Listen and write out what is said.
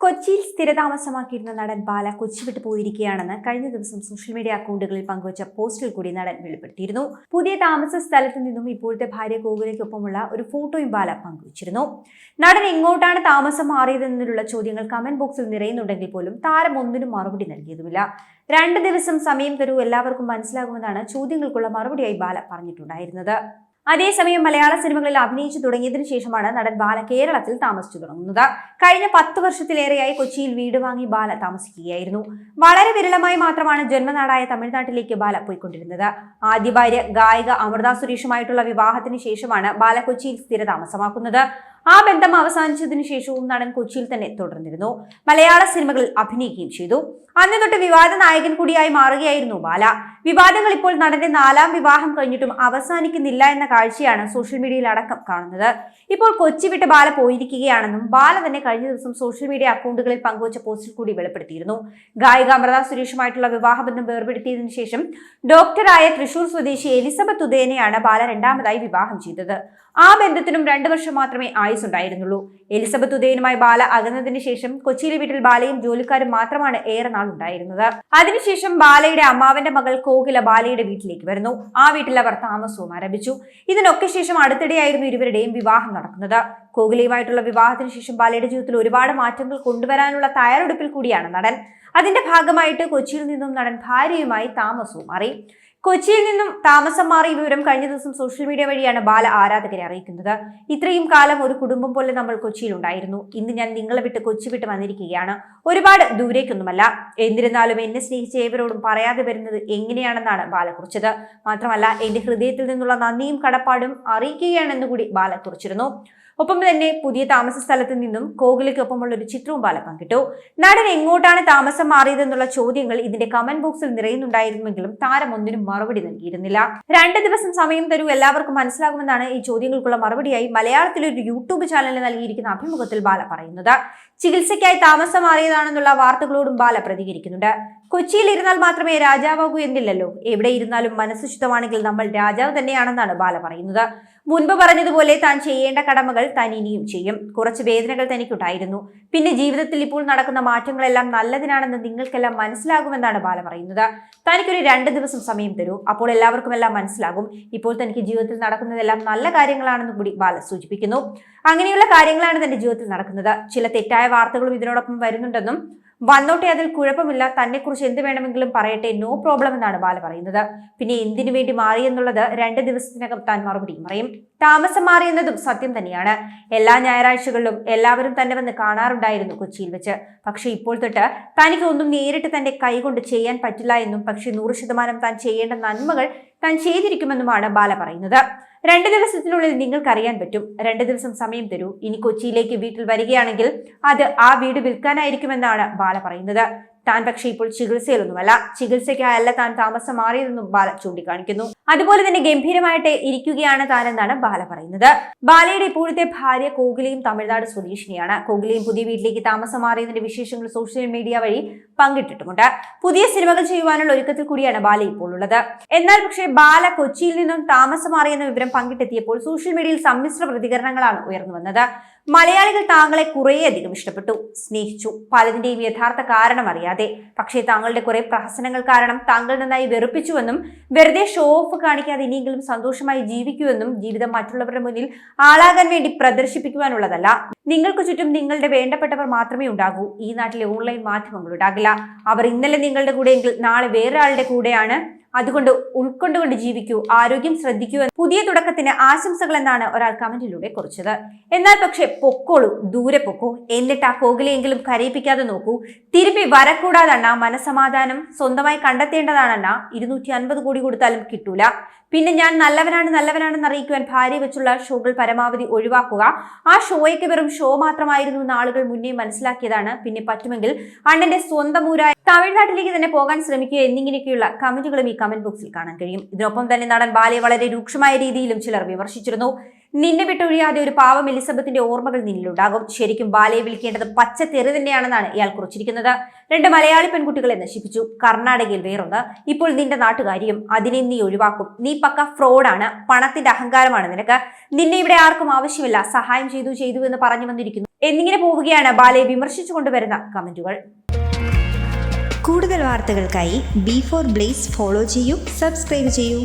കൊച്ചിയിൽ സ്ഥിരതാമസമാക്കിയിരുന്ന നടൻ ബാല കൊച്ചി വിട്ടു പോയിരിക്കുകയാണെന്ന് കഴിഞ്ഞ ദിവസം സോഷ്യൽ മീഡിയ അക്കൗണ്ടുകളിൽ പങ്കുവച്ച പോസ്റ്റിൽ കൂടി നടൻ വെളിപ്പെടുത്തിയിരുന്നു. പുതിയ താമസ സ്ഥലത്ത് നിന്നും ഇപ്പോഴത്തെ ഭാര്യ കോകിലയ്ക്കൊപ്പമുള്ള ഒരു ഫോട്ടോയും ബാല പങ്കുവച്ചിരുന്നു. നടൻ എങ്ങോട്ടാണ് താമസം മാറിയതെന്നുള്ള ചോദ്യങ്ങൾ കമന്റ് ബോക്സിൽ നിറയുന്നുണ്ടെങ്കിൽ പോലും താരം ഒന്നിനും മറുപടി നൽകിയതുമില്ല. 2 ദിവസം സമയം തരൂ, എല്ലാവർക്കും മനസ്സിലാകുമെന്നാണ് ചോദ്യങ്ങൾക്കുള്ള മറുപടിയായി ബാല പറഞ്ഞിട്ടുണ്ടായിരുന്നത്. അതേസമയം മലയാള സിനിമകളിൽ അഭിനയിച്ചു തുടങ്ങിയതിനു ശേഷമാണ് നടൻ ബാല കേരളത്തിൽ താമസിച്ചു തുടങ്ങുന്നത്. കഴിഞ്ഞ 10 വർഷത്തിലേറെയായി കൊച്ചിയിൽ വീട് വാങ്ങി ബാല താമസിക്കുകയായിരുന്നു. വളരെ വിരളമായി മാത്രമാണ് ജന്മനാടായ തമിഴ്നാട്ടിലേക്ക് ബാല പോയിക്കൊണ്ടിരുന്നത്. ആദ്യ ഭാര്യ ഗായിക അമൃത സുരേഷുമായിട്ടുള്ള വിവാഹത്തിന് ശേഷമാണ് ബാല കൊച്ചിയിൽ സ്ഥിരതാമസമാക്കുന്നത്. ആ ബന്ധം അവസാനിച്ചതിനു ശേഷവും നടൻ കൊച്ചിയിൽ തന്നെ തുടർന്നിരുന്നു. മലയാള സിനിമകളിൽ അഭിനയിക്കുകയും ചെയ്തു. അന്ന് തൊട്ട് വിവാദ നായകൻ കൂടിയായി മാറുകയായിരുന്നു ബാല. വിവാദങ്ങൾ ഇപ്പോൾ നടന്റെ 4ാം വിവാഹം കഴിഞ്ഞിട്ടും അവസാനിക്കുന്നില്ല എന്ന കാഴ്ചയാണ് സോഷ്യൽ മീഡിയയിൽ അടക്കം കാണുന്നത്. ഇപ്പോൾ കൊച്ചി വിട്ട് ബാല പോയിരിക്കുകയാണെന്നും ബാല തന്നെ കഴിഞ്ഞ ദിവസം സോഷ്യൽ മീഡിയ അക്കൗണ്ടുകളിൽ പങ്കുവച്ച പോസ്റ്റിൽ കൂടി വെളിപ്പെടുത്തിയിരുന്നു. ഗായിക അമൃത സുരേഷുമായിട്ടുള്ള വിവാഹബന്ധം വേർപെടുത്തിയതിനു ശേഷം ഡോക്ടറായ തൃശൂർ സ്വദേശി എലിസബത്ത് ഉദയനെയാണ് ബാല 2ാമതായി വിവാഹം ചെയ്തത്. ആ ബന്ധത്തിനും 2 വർഷം മാത്രമേ ആയുസുണ്ടായിരുന്നുള്ളൂ. എലിസബത്ത് ഉദയനുമായി ബാല അകന്നതിന് ശേഷം കൊച്ചിയിലെ വീട്ടിൽ ബാലയും ജോലിക്കാരും മാത്രമാണ് ഏറെ നാൾ ഉണ്ടായിരുന്നത്. അതിനുശേഷം ബാലയുടെ അമ്മാവന്റെ മകൾ കോകില ബാലയുടെ വീട്ടിലേക്ക് വരുന്നു. ആ വീട്ടിൽ അവർ താമസവും ആരംഭിച്ചു. ഇതിനൊക്കെ ശേഷം അടുത്തിടെയായിരുന്നു ഇരുവരുടെയും വിവാഹം നടക്കുന്നത്. കോകിലയുമായിട്ടുള്ള വിവാഹത്തിന് ശേഷം ബാലയുടെ ജീവിതത്തിൽ ഒരുപാട് മാറ്റങ്ങൾ കൊണ്ടുവരാനുള്ള തയ്യാറെടുപ്പിൽ കൂടിയാണ് നടൻ. അതിന്റെ ഭാഗമായിട്ട് കൊച്ചിയിൽ നിന്നും നടൻ ഭാര്യയുമായി താമസവും മാറി. കൊച്ചിയിൽ നിന്നും താമസം മാറിയ വിവരം കഴിഞ്ഞ ദിവസം സോഷ്യൽ മീഡിയ വഴിയാണ് ബാല ആരാധകരെ അറിയിക്കുന്നത്. ഇത്രയും കാലം ഒരു കുടുംബം പോലെ നമ്മൾ കൊച്ചിയിൽ ഉണ്ടായിരുന്നു. ഇന്ന് ഞാൻ നിങ്ങളെ വിട്ട് കൊച്ചി വിട്ട് വന്നിരിക്കുകയാണ്. ഒരുപാട് ദൂരേക്കൊന്നുമല്ല. എന്നിരുന്നാലും എന്നെ സ്നേഹിച്ച ഏവരോടും പറയാതെ വരുന്നത് എങ്ങനെയാണെന്നാണ് ബാല കുറിച്ചത്. മാത്രമല്ല എന്റെ ഹൃദയത്തിൽ നിന്നുള്ള നന്ദിയും കടപ്പാടും അറിയിക്കുകയാണെന്ന് കൂടി ബാല കുറിച്ചിരുന്നു. ഒപ്പം തന്നെ പുതിയ താമസ സ്ഥലത്ത് നിന്നും കോകിലയ്ക്കൊപ്പമുള്ള ഒരു ചിത്രവും ബാല പങ്കിട്ടു. നടൻ എങ്ങോട്ടാണ് താമസം മാറിയതെന്നുള്ള ചോദ്യങ്ങൾ ഇതിന്റെ കമന്റ് ബോക്സിൽ നിറയുന്നുണ്ടായിരുന്നെങ്കിലും താരം ഒന്നിനും മറുപടി നൽകിയിരുന്നില്ല. 2 ദിവസം സമയം തരൂ, എല്ലാവർക്കും മനസ്സിലാകുമെന്നാണ് ഈ ചോദ്യങ്ങൾക്കുള്ള മറുപടിയായി മലയാളത്തിലെ ഒരു യൂട്യൂബ് ചാനലിന് നൽകിയിരിക്കുന്ന അഭിമുഖത്തിൽ ബാല പറയുന്നത്. ചികിത്സയ്ക്കായി താമസം മാറിയതാണെന്നുള്ള വാർത്തകളോടും ബാല പ്രതികരിക്കുന്നുണ്ട്. കൊച്ചിയിൽ ഇരുന്നാൽ മാത്രമേ രാജാവാകൂ എന്നില്ലല്ലോ. എവിടെ ഇരുന്നാലും മനസ്സ് ശുദ്ധമാണെങ്കിൽ നമ്മൾ രാജാവ് തന്നെയാണെന്നാണ് ബാല പറയുന്നത്. മുൻപ് പറഞ്ഞതുപോലെ താൻ ചെയ്യേണ്ട കടമകൾ താൻ ഇനിയും ചെയ്യും. കുറച്ച് വേദനകൾ തനിക്കുണ്ടായിരുന്നു. പിന്നെ ജീവിതത്തിൽ ഇപ്പോൾ നടക്കുന്ന മാറ്റങ്ങളെല്ലാം നല്ലതിനാണെന്ന് നിങ്ങൾക്കെല്ലാം മനസ്സിലാകുമെന്നാണ് ബാല പറയുന്നത്. തനിക്കൊരു 2 ദിവസം സമയം തരൂ, അപ്പോൾ എല്ലാവർക്കും എല്ലാം മനസ്സിലാകും. ഇപ്പോൾ തനിക്ക് ജീവിതത്തിൽ നടക്കുന്നതെല്ലാം നല്ല കാര്യങ്ങളാണെന്ന് കൂടി ബാല സൂചിപ്പിക്കുന്നു. അങ്ങനെയുള്ള കാര്യങ്ങളാണ് തന്റെ ജീവിതത്തിൽ നടക്കുന്നത്. ചില തെറ്റായ വാർത്തകളും ഇതിനോടൊപ്പം വരുന്നുണ്ടെന്നും വന്നോട്ടെ, അതിൽ കുഴപ്പമില്ല, തന്നെക്കുറിച്ച് എന്ത് വേണമെങ്കിലും പറയട്ടെ, നോ പ്രോബ്ലം എന്നാണ് ബാല പറയുന്നത്. പിന്നെ എന്തിനു വേണ്ടി മാറിയെന്നുള്ളത് 2 ദിവസത്തിനകം താൻ മറുപടിയും പറയും. താമസം മാറിയെന്നതും സത്യം തന്നെയാണ്. എല്ലാ ഞായറാഴ്ചകളിലും എല്ലാവരും തന്നെ വന്ന് കാണാറുണ്ടായിരുന്നു കൊച്ചിയിൽ വെച്ച്. പക്ഷെ ഇപ്പോൾ തൊട്ട് തനിക്ക് ഒന്നും നേരിട്ട് തന്റെ കൈകൊണ്ട് ചെയ്യാൻ പറ്റില്ല എന്നും പക്ഷെ 100% താൻ ചെയ്യേണ്ട നന്മകൾ താൻ ചെയ്തിരിക്കുമെന്നുമാണ് ബാല പറയുന്നത്. 2 ദിവസത്തിനുള്ളിൽ നിങ്ങൾക്കറിയാൻ പറ്റും. 2 ദിവസം സമയം തരൂ. ഇനി കൊച്ചിയിലേക്ക് വീട്ടിൽ വരികയാണെങ്കിൽ അത് ആ വീട് വിൽക്കാനായിരിക്കുമെന്നാണ് ബാല പറയുന്നത്. താൻ പക്ഷേ ഇപ്പോൾ ചികിത്സയിലൊന്നുമല്ല. ചികിത്സയ്ക്കായല്ല താൻ താമസം മാറിയതെന്നും ബാല ചൂണ്ടിക്കാണിക്കുന്നു. അതുപോലെ തന്നെ ഗംഭീരമായിട്ട് ഇരിക്കുകയാണ് താനെന്നാണ് ബാല പറയുന്നത്. ബാലയുടെ ഇപ്പോഴത്തെ ഭാര്യ കോകിലയും തമിഴ്നാട് സ്വദേശിനിയാണ്. കോകിലയും പുതിയ വീട്ടിലേക്ക് താമസം മാറിയതിന്റെ വിശേഷങ്ങൾ സോഷ്യൽ മീഡിയ വഴി പങ്കിട്ടിട്ടുമുണ്ട്. പുതിയ സിനിമകൾ ചെയ്യുവാനുള്ള ഒരുക്കത്തിൽ കൂടിയാണ് ബാല ഇപ്പോൾ ഉള്ളത്. എന്നാൽ പക്ഷേ ബാല കൊച്ചിയിൽ നിന്നും താമസം മാറിയെന്ന വിവരം പങ്കിട്ടെത്തിയപ്പോൾ സോഷ്യൽ മീഡിയയിൽ സമ്മിശ്ര പ്രതികരണങ്ങളാണ് ഉയർന്നു വന്നത്. മലയാളികൾ താങ്കളെ കുറേയധികം ഇഷ്ടപ്പെട്ടു, സ്നേഹിച്ചു. പലതിന്റെയും യഥാർത്ഥ കാരണം അറിയാതെ. പക്ഷേ താങ്കളുടെ കുറെ പ്രഹസനങ്ങൾ കാരണം താങ്കൾ നന്നായി വെറുപ്പിച്ചുവെന്നും വെറുതെ ഷോ ഓഫ് കാണിക്കാതെ ഇനിയെങ്കിലും സന്തോഷമായി ജീവിക്കുമെന്നും ജീവിതം മറ്റുള്ളവരുടെ മുന്നിൽ ആളാകാൻ വേണ്ടി പ്രദർശിപ്പിക്കുവാനുള്ളതല്ല. നിങ്ങൾക്ക് ചുറ്റും നിങ്ങളുടെ വേണ്ടപ്പെട്ടവർ മാത്രമേ ഉണ്ടാകൂ. ഈ നാട്ടിലെ ഓൺലൈൻ മാധ്യമങ്ങൾ ഉണ്ടാകില്ല. അവർ ഇന്നലെ നിങ്ങളുടെ കൂടെയെങ്കിൽ നാളെ വേറൊരാളുടെ കൂടെയാണ്. അതുകൊണ്ട് ഉൾക്കൊണ്ടുകൊണ്ട് ജീവിക്കൂ, ആരോഗ്യം ശ്രദ്ധിക്കൂ. പുതിയ തുടക്കത്തിന് ആശംസകൾ എന്നാണ് ഒരാൾ കമന്റിലൂടെ കുറിച്ചത്. എന്നാൽ പക്ഷെ പൊക്കോളൂ, ദൂരെ പൊക്കൂ. എന്നിട്ട് ആ കോകിലെയെങ്കിലും കരയിപ്പിക്കാതെ നോക്കൂ. തിരുമ്പി വരക്കൂടാതണ്ണ. മനസമാധാനം സ്വന്തമായി കണ്ടെത്തേണ്ടതാണെണ്ണ. 250 കോടി കൊടുത്താലും കിട്ടൂല. പിന്നെ ഞാൻ നല്ലവനാണെന്ന് അറിയിക്കുവാൻ ഭാര്യ വെച്ചുള്ള ഷോകൾ പരമാവധി ഒഴിവാക്കുക. ആ ഷോയൊക്കെ വെറും ഷോ മാത്രമായിരുന്നു എന്ന് ആളുകൾ മുന്നേ മനസ്സിലാക്കിയതാണ്. പിന്നെ പറ്റുമെങ്കിൽ അണ്ണന്റെ സ്വന്തം ഊരായ തമിഴ്നാട്ടിലേക്ക് തന്നെ പോകാൻ ശ്രമിക്കുക എന്നിങ്ങനെയൊക്കെയുള്ള കമന്റുകളും ഈ കമന്റ് ബോക്സിൽ കാണാൻ കഴിയും. ഇതിനൊപ്പം തന്നെ നടൻ ബാലയെ വളരെ രൂക്ഷമായ രീതിയിലും ചിലർ വിമർശിച്ചിരുന്നു. നിന്നെ വിട്ടൊഴിയാതെ ഒരു പാവം എലിസബത്തിന്റെ ഓർമ്മകൾ നിന്നിലുണ്ടാകും. ശരിക്കും ബാലയെ വിളിക്കേണ്ടത് പച്ച തെറി തന്നെയാണെന്നാണ് ഇയാൾ കുറിച്ചിരിക്കുന്നത്. 2 മലയാളി പെൺകുട്ടികളെ നശിപ്പിച്ചു. കർണാടകയിൽ വേറൊന്ന്. ഇപ്പോൾ നിന്റെ നാട്ടുകാരിയും. അതിനെ നീ ഒഴിവാക്കും. നീ പക്ക ഫ്രോഡാണ്. പണത്തിന്റെ അഹങ്കാരമാണ് നിനക്ക്. നിന്നെ ഇവിടെ ആർക്കും ആവശ്യമില്ല. സഹായം ചെയ്തു എന്ന് പറഞ്ഞു വന്നിരിക്കുന്നു. എന്നിങ്ങനെ പോവുകയാണ് ബാലയെ വിമർശിച്ചുകൊണ്ട് വരുന്ന കമന്റുകൾ. കൂടുതൽ വാർത്തകൾക്കായി B4 Blaze ഫോളോ ചെയ്യൂ, സബ്സ്ക്രൈബ് ചെയ്യൂ.